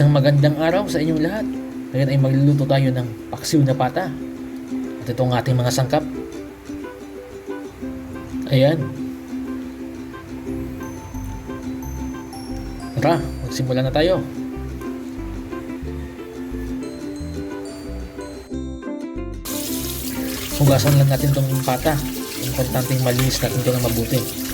Isang magandang araw sa inyong lahat. Ngayon ay magluluto tayo ng paksiw na pata. At ito ang ating mga sangkap. Ayan. Tara, magsimula na tayo. Hugasan lang natin itong pata. Importanteng malinis natin ito ng mabuti.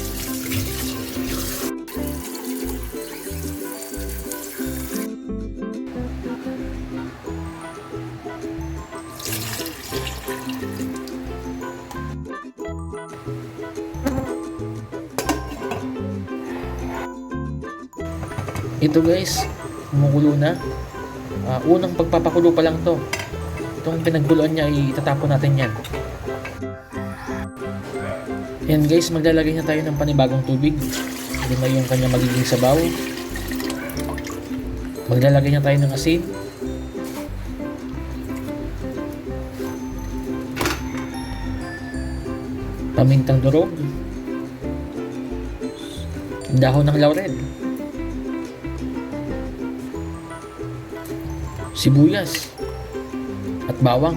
Ito guys, kumukulo na. Unang pagpapakulo pa lang to. Itong pinagkuluan niya, itatapon natin yan. Yan guys, maglalagay na tayo ng panibagong tubig. Hindi na yung kanya magiging sabaw. Maglalagay na tayo ng asin. Pamintang durog. Dahon ng laurel. Sibuyas at bawang.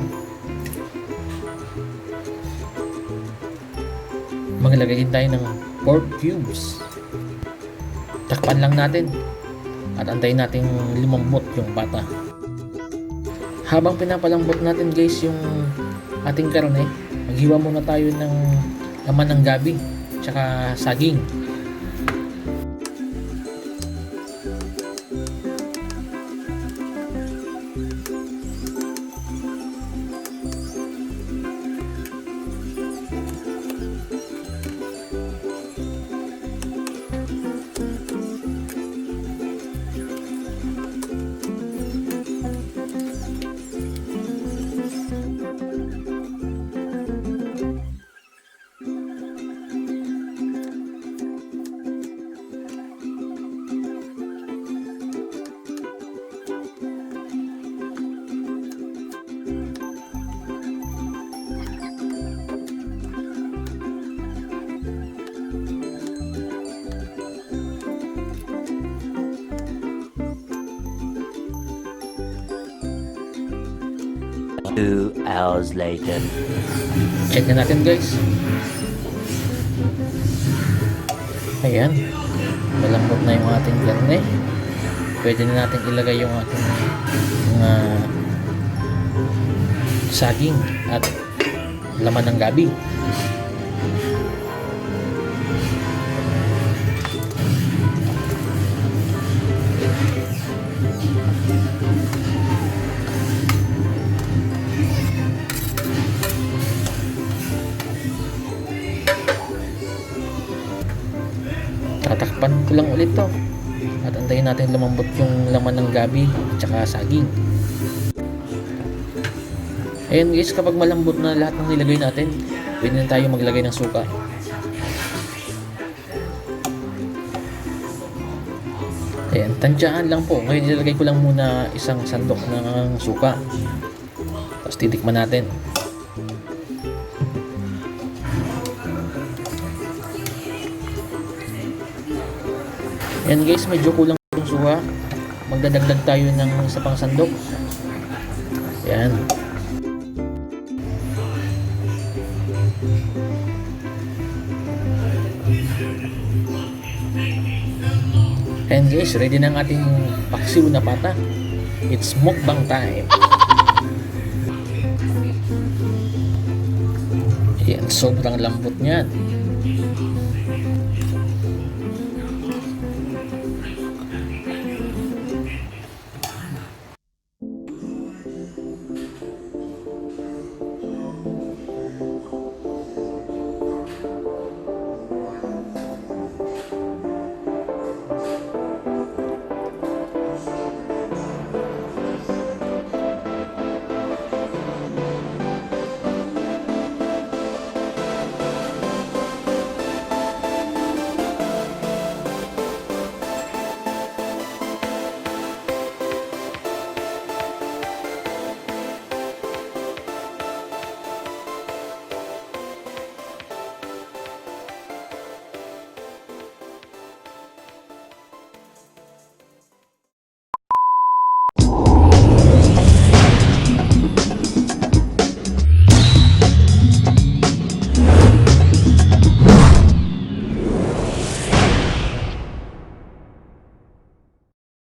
Maglagay din tayo ng pork cubes. Takpan lang natin at antayin natin lumambot yung pata. Habang pinapalambot natin guys yung ating karne, maghiwa muna tayo ng laman ng gabi tsaka saging. Two hours later. Check na natin guys. Ayan, malambot na yung ating karne. Pwede na natin ilagay yung ating mga saging at laman ng gabi. Tatakpan ko lang ulit to at antayin natin lumambot yung laman ng gabi at saka saging. Ayan guys, kapag malambot na lahat ng nilagay natin, pwede na tayo maglagay ng suka. Ayan, tansyaan lang po. Ngayon ilalagay ko lang muna isang sandok ng suka, tapos titikman natin. Yan guys, medyo kulang yung suha. Magdadagdag tayo ng isa pang sandok. Yan. And guys, ready na ang ating paksiw na pata. It's mukbang time. Yan, sobrang lambot niyan.